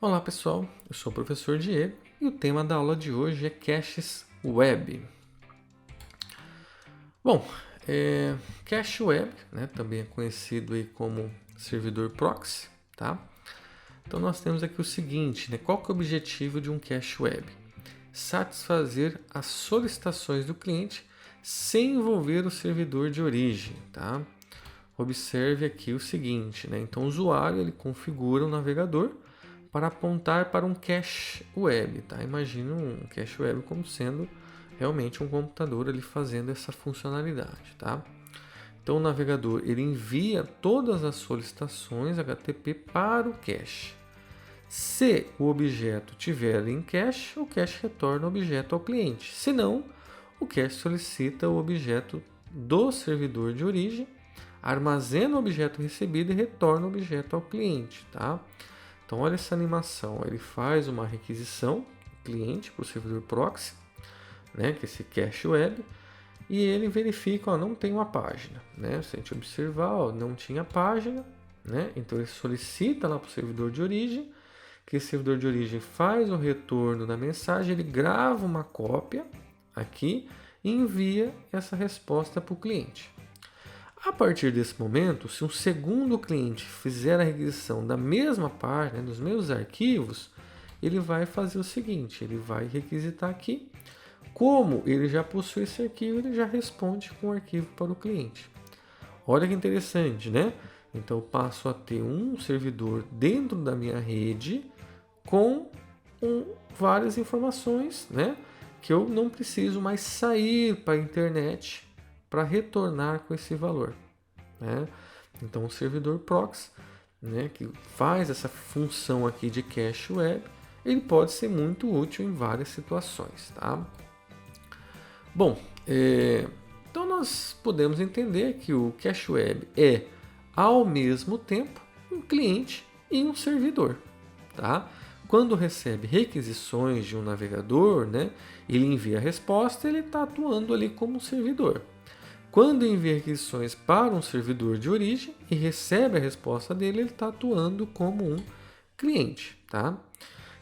Olá pessoal, eu sou o professor Diego e o tema da aula de hoje é caches web. Bom, cache web, né, também é conhecido aí como servidor proxy, tá? Então nós temos aqui o seguinte, né, qual que é o objetivo de um cache web? Satisfazer as solicitações do cliente sem envolver o servidor de origem, tá? Observe aqui o seguinte, né? Então o usuário ele configura o navegador para apontar para um cache web, tá? Imagina um cache web como sendo realmente um computador ali fazendo essa funcionalidade, tá? Então o navegador ele envia todas as solicitações HTTP para o cache. Se o objeto tiver em cache, o cache retorna o objeto ao cliente. Se não, o cache solicita o objeto do servidor de origem, armazena o objeto recebido e retorna o objeto ao cliente, tá? Então olha essa animação, ele faz uma requisição cliente para o servidor proxy, né, que é esse cache web, e ele verifica, ó, não tem uma página, né? Se a gente observar, ó, não tinha página, né? Então ele solicita lá para o servidor de origem, que esse servidor de origem faz o retorno da mensagem, ele grava uma cópia aqui e envia essa resposta para o cliente. A partir desse momento, se um segundo cliente fizer a requisição da mesma página, dos mesmos arquivos, ele vai fazer o seguinte, ele vai requisitar aqui. Como ele já possui esse arquivo, ele já responde com o arquivo para o cliente. Olha que interessante, né? Então eu passo a ter um servidor dentro da minha rede com várias informações, né? Que eu não preciso mais sair para a internet para retornar com esse valor, né? Então o servidor proxy, né, que faz essa função aqui de cache web, ele pode ser muito útil em várias situações, tá? Bom, então nós podemos entender que o cache web é ao mesmo tempo um cliente e um servidor, tá? Quando recebe requisições de um navegador, né, ele envia a resposta, ele está atuando ali como um servidor. Quando envia requisições para um servidor de origem e recebe a resposta dele, ele está atuando como um cliente, tá?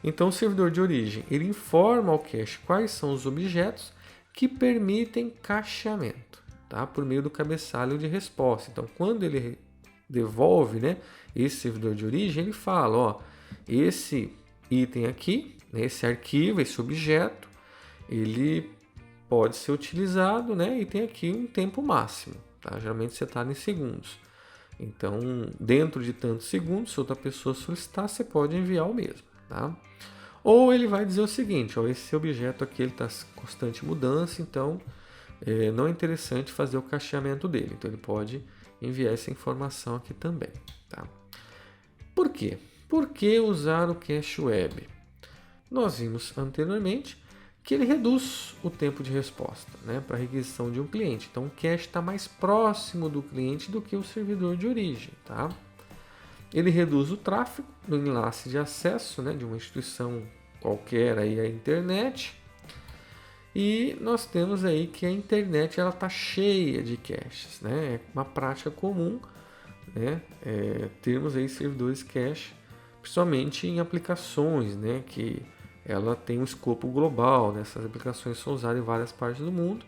Então, o servidor de origem ele informa ao cache quais são os objetos que permitem cacheamento, tá? Por meio do cabeçalho de resposta. Então, quando ele devolve, né, esse servidor de origem, ele fala, ó, esse item aqui, né, esse arquivo, esse objeto, ele pode ser utilizado, né, e tem aqui um tempo máximo, tá? Geralmente setado em segundos. Então, dentro de tantos segundos, se outra pessoa solicitar, você pode enviar o mesmo, tá? Ou ele vai dizer o seguinte, ó, esse objeto aqui está em constante mudança, então não é interessante fazer o cacheamento dele. Então ele pode enviar essa informação aqui também, tá? Por quê? Por que usar o cache web? Nós vimos anteriormente que ele reduz o tempo de resposta, né, para a requisição de um cliente. Então o cache está mais próximo do cliente do que o servidor de origem, tá? Ele reduz o tráfego do enlace de acesso, né, de uma instituição qualquer aí à internet. E nós temos aí que a internet ela está cheia de caches, né? É uma prática comum, né? Termos aí servidores cache, principalmente em aplicações, né? Que ela tem um escopo global, né? Essas aplicações são usadas em várias partes do mundo.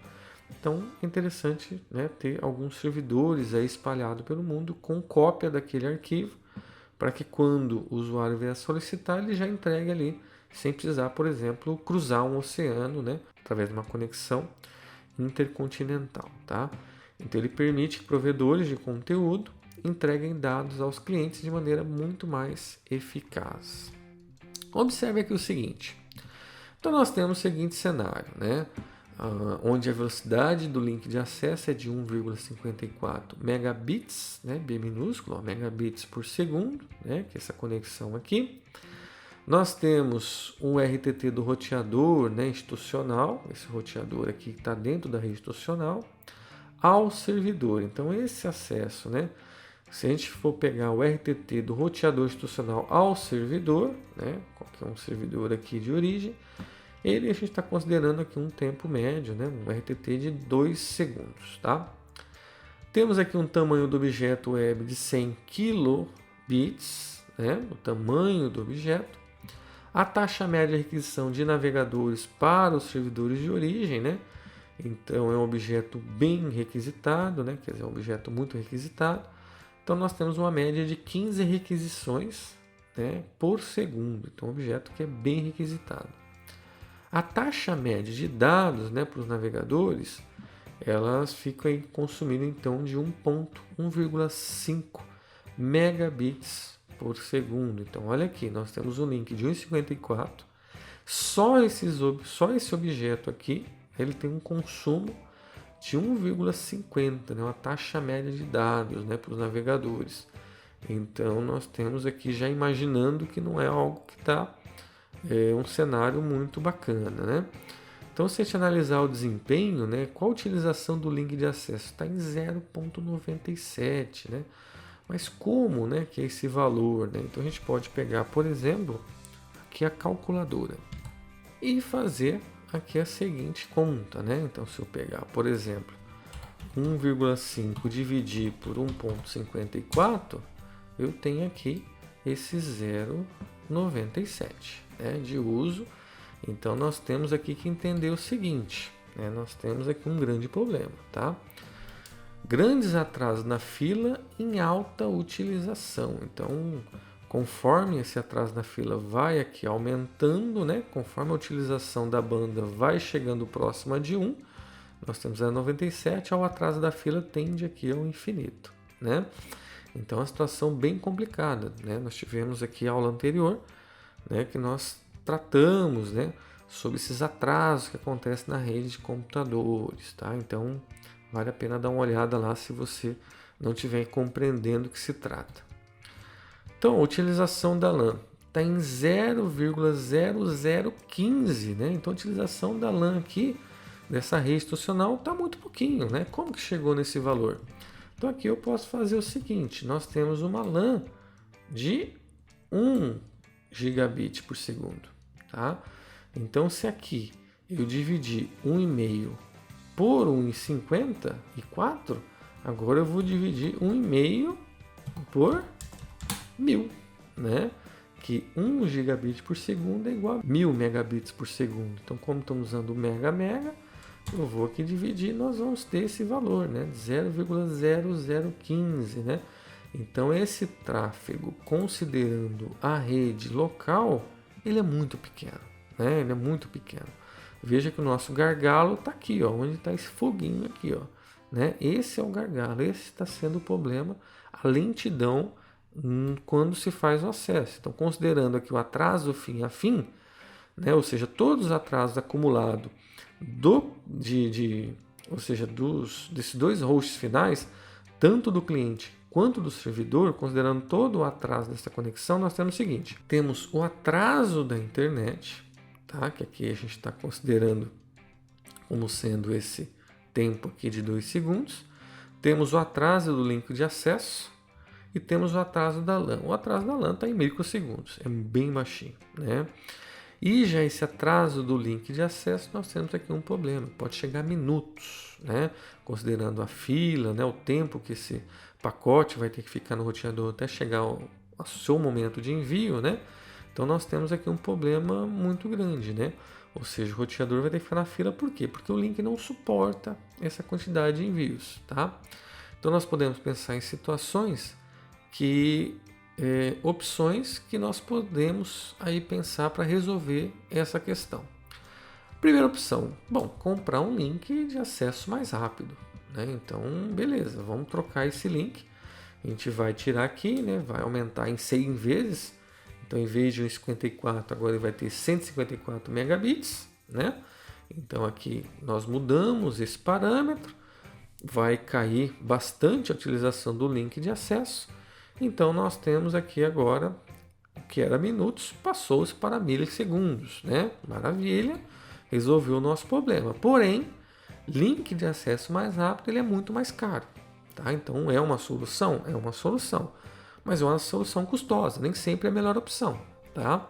Então é interessante, né, ter alguns servidores aí espalhados pelo mundo com cópia daquele arquivo, para que quando o usuário vier solicitar, ele já entregue ali, sem precisar, por exemplo, cruzar um oceano, né, através de uma conexão intercontinental, tá? Então ele permite que provedores de conteúdo entreguem dados aos clientes de maneira muito mais eficaz. Observe aqui o seguinte. Então nós temos o seguinte cenário, né? Onde a velocidade do link de acesso é de 1,54 megabits, né, B minúsculo, ó, megabits por segundo, né, que é essa conexão aqui. Nós temos um RTT do roteador, né, institucional, esse roteador aqui que está dentro da rede institucional, ao servidor. Então esse acesso, né, se a gente for pegar o RTT do roteador institucional ao servidor, né, qualquer um servidor aqui de origem, ele a gente está considerando aqui um tempo médio, né, um RTT de 2 segundos, tá? Temos aqui um tamanho do objeto web de 100 kilobits, né, o tamanho do objeto. A taxa média de requisição de navegadores para os servidores de origem, né? Então é um objeto bem requisitado, né? Quer dizer, é um objeto muito requisitado. Então nós temos uma média de 15 requisições, né, por segundo. Então, um objeto que é bem requisitado. A taxa média de dados, né, para os navegadores, elas ficam aí consumindo então de 1,5 megabits por segundo. Então, olha aqui, nós temos um link de 1,54. Só esse objeto aqui, ele tem um consumo de 1,50, né, uma taxa média de dados, né, para os navegadores. Então, nós temos aqui já imaginando que não é algo que está um cenário muito bacana, né? Então, se a gente analisar o desempenho, né, qual a utilização do link de acesso? Está em 0,97, né? Mas como, né, que é esse valor, né? Então, a gente pode pegar, por exemplo, aqui a calculadora e fazer aqui a seguinte conta, né? Então, se eu pegar, por exemplo, 1,5 dividir por 1,54, eu tenho aqui esse 0,97, né, de uso. Então, nós temos aqui que entender o seguinte, né, nós temos aqui um grande problema, tá? Grandes atrasos na fila em alta utilização. Então, conforme esse atraso na fila vai aqui aumentando, né, conforme a utilização da banda vai chegando próxima de 1, nós temos 0,97, ao atraso da fila tende aqui ao infinito, né? Então, é uma situação bem complicada, né? Nós tivemos aqui a aula anterior, né, que nós tratamos, né, sobre esses atrasos que acontecem na rede de computadores, tá? Então, vale a pena dar uma olhada lá se você não estiver compreendendo o que se trata. Então, a utilização da LAN está em 0,0015, né? Então, a utilização da LAN aqui, dessa rede institucional, está muito pouquinho, né? Como que chegou nesse valor? Então, aqui eu posso fazer o seguinte, nós temos uma LAN de 1 gigabit por segundo, tá? Então, se aqui eu dividir 1,5 por 1,54, agora eu vou dividir 1,5 por 1000, né? Que 1 gigabit por segundo é igual a 1000 megabits por segundo. Então, como estamos usando o mega, eu vou aqui dividir, nós vamos ter esse valor, né? 0,0015, né? Então, esse tráfego, considerando a rede local, ele é muito pequeno, né? Ele é muito pequeno. Veja que o nosso gargalo está aqui, ó, onde está esse foguinho aqui, ó, né? Esse é o gargalo, esse está sendo o problema, a lentidão quando se faz o acesso. Então, considerando aqui o atraso fim a fim, né? Ou seja, todos os atrasos acumulados desses dois hosts finais, tanto do cliente quanto do servidor, considerando todo o atraso dessa conexão, nós temos o seguinte: temos o atraso da internet, tá? Que aqui a gente está considerando como sendo esse tempo aqui de 2 segundos. Temos o atraso do link de acesso e temos o atraso da LAN. O atraso da LAN está em microsegundos, é bem baixinho, né? E já esse atraso do link de acesso, nós temos aqui um problema, pode chegar a minutos, né? Considerando a fila, né? O tempo que esse pacote vai ter que ficar no roteador até chegar ao seu momento de envio, né? Então nós temos aqui um problema muito grande, né? Ou seja, o roteador vai ter que ficar na fila, por quê? Porque o link não suporta essa quantidade de envios, tá? Então nós podemos pensar em situações opções que nós podemos aí pensar para resolver essa questão. Primeira opção, bom, comprar um link de acesso mais rápido, né? Então, beleza, vamos trocar esse link. A gente vai tirar aqui, né? Vai aumentar em 100 vezes. Então, em vez de 1,54, agora ele vai ter 154 megabits, né? Então, aqui nós mudamos esse parâmetro. Vai cair bastante a utilização do link de acesso. Então, nós temos aqui agora, o que era minutos, passou-se para milissegundos, né? Maravilha, resolveu o nosso problema. Porém, link de acesso mais rápido, ele é muito mais caro, tá? Então, é uma solução? É uma solução, mas é uma solução custosa, nem sempre é a melhor opção, tá?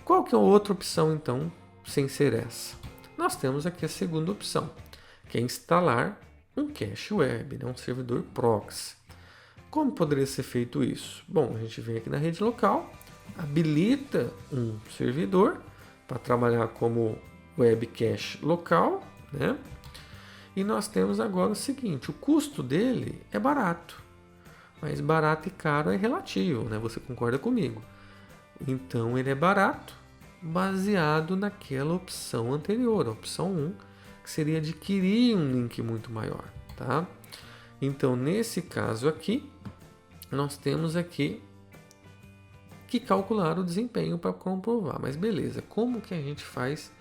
Qual que é a outra opção, então, sem ser essa? Nós temos aqui a segunda opção, que é instalar um cache web, né? Um servidor proxy. Como poderia ser feito isso? Bom, a gente vem aqui na rede local, habilita um servidor para trabalhar como web cache local, né? E nós temos agora o seguinte, o custo dele é barato, mas barato e caro é relativo, né? Você concorda comigo? Então ele é barato baseado naquela opção anterior, a opção 1, que seria adquirir um link muito maior, tá? Então nesse caso aqui, nós temos aqui que calcular o desempenho para comprovar. Mas beleza, como que a gente faz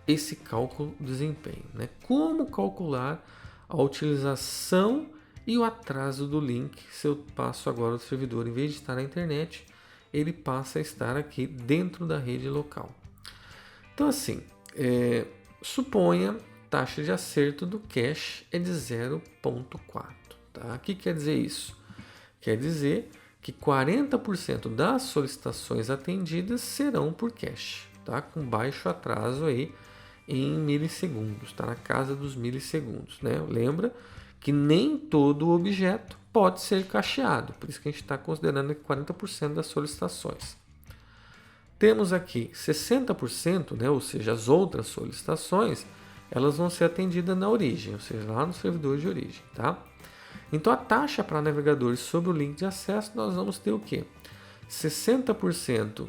esse cálculo do desempenho, né? Como calcular a utilização e o atraso do link se eu passo agora o servidor, em vez de estar na internet, ele passa a estar aqui dentro da rede local. Então assim, suponha taxa de acerto do cache é de 0,4. Tá? O que quer dizer isso? Quer dizer que 40% das solicitações atendidas serão por cache, tá? Com baixo atraso aí em milissegundos, está na casa dos milissegundos, né? Lembra que nem todo objeto pode ser cacheado, por isso que a gente está considerando 40% das solicitações. Temos aqui 60%, né? Ou seja, as outras solicitações, elas vão ser atendidas na origem, ou seja, lá no servidor de origem, tá? Então a taxa para navegadores sobre o link de acesso, nós vamos ter o quê? 60%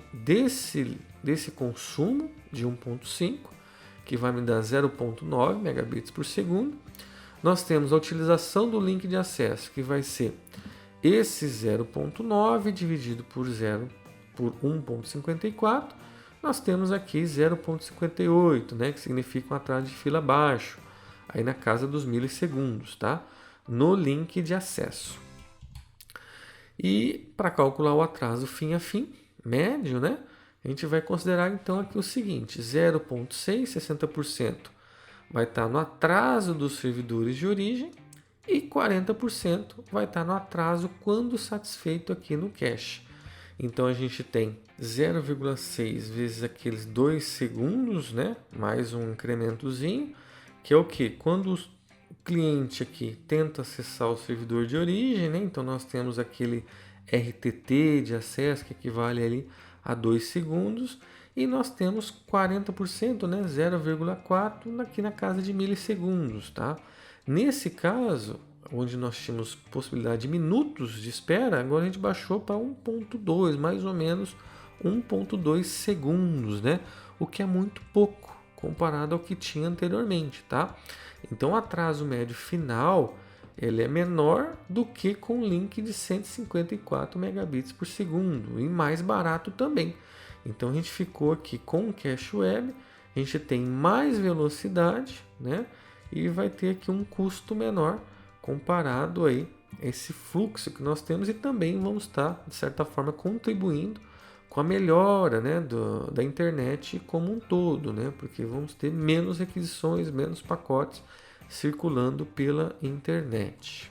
desse consumo de 1.5, que vai me dar 0.9 megabits por segundo. Nós temos a utilização do link de acesso, que vai ser esse 0.9 dividido por 1.54. Nós temos aqui 0.58, né, que significa um atraso de fila baixo, aí na casa dos milissegundos, tá? No link de acesso. E para calcular o atraso fim a fim, médio, né? A gente vai considerar então aqui o seguinte, 0,6, 60% vai estar no atraso dos servidores de origem e 40% vai estar no atraso quando satisfeito aqui no cache. Então a gente tem 0,6 vezes aqueles 2 segundos, né? Mais um incrementozinho, que é o que? Quando o cliente aqui tenta acessar o servidor de origem, né? Então nós temos aquele RTT de acesso que equivale ali a 2 segundos e nós temos 40%, né? 0,4 aqui na casa de milissegundos, tá? Nesse caso, onde nós tínhamos possibilidade de minutos de espera, agora a gente baixou para 1.2, mais ou menos 1.2 segundos, né? O que é muito pouco comparado ao que tinha anteriormente, tá? Então o atraso médio final ele é menor do que com link de 154 megabits por segundo e mais barato também. Então a gente ficou aqui com o cache web, a gente tem mais velocidade, né? E vai ter aqui um custo menor comparado aí a esse fluxo que nós temos e também vamos estar, de certa forma, contribuindo com a melhora, né, da internet como um todo, né? Porque vamos ter menos requisições, menos pacotes circulando pela internet.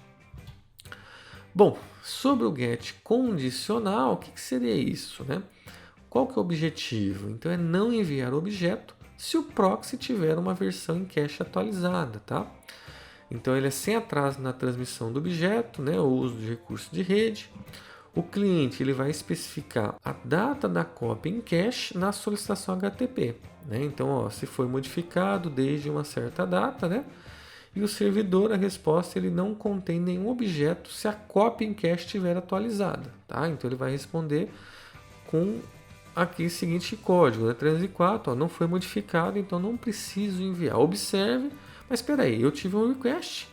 Bom, sobre o GET condicional, o que seria isso, né? Qual que é o objetivo? Então é não enviar o objeto se o proxy tiver uma versão em cache atualizada, tá? Então ele é sem atraso na transmissão do objeto, né, o uso de recurso de rede. O cliente ele vai especificar a data da cópia em cache na solicitação HTTP, né? Então, ó, se foi modificado desde uma certa data, né? E o servidor, a resposta, ele não contém nenhum objeto se a cópia em cache estiver atualizada, tá? Então ele vai responder com aqui o seguinte código, né? 304, ó, não foi modificado, então não preciso enviar. Observe, mas espera aí, eu tive um request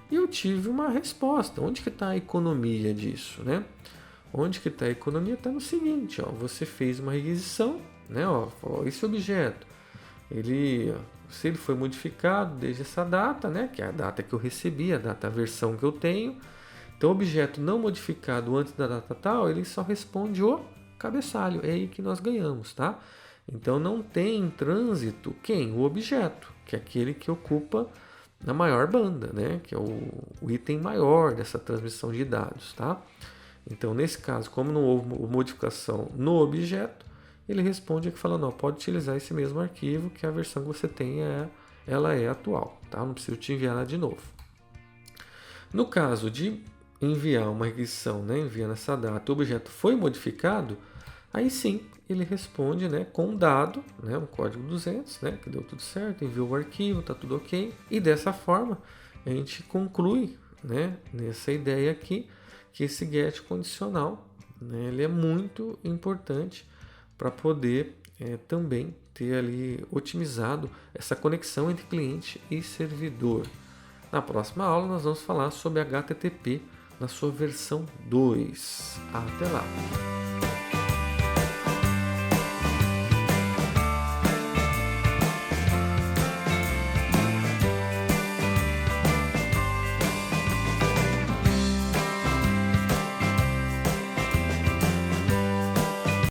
e eu tive uma resposta. Onde que está a economia disso, né? Onde que está a economia? Está no seguinte, ó, você fez uma requisição, né? Ó, esse objeto, se ele foi modificado desde essa data, né? Que é a data que eu recebi, a versão que eu tenho. Então, objeto não modificado antes da data tal, ele só responde o cabeçalho. É aí que nós ganhamos, tá? Então, não tem em trânsito quem? O objeto, que é aquele que ocupa a maior banda, né? Que é o item maior dessa transmissão de dados, tá? Então, nesse caso, como não houve modificação no objeto, ele responde aqui falando, pode utilizar esse mesmo arquivo, que a versão que você tem ela é atual, tá? Não preciso te enviar ela de novo. No caso de enviar uma requisição, né, enviando essa data, o objeto foi modificado, Aí sim, ele responde, né, com um dado, né, um código 200, né, que deu tudo certo, enviou o arquivo, está tudo ok. E dessa forma, a gente conclui, né, nessa ideia aqui, que esse GET condicional, né, ele é muito importante para poder também ter ali otimizado essa conexão entre cliente e servidor. Na próxima aula nós vamos falar sobre HTTP na sua versão 2. Até lá!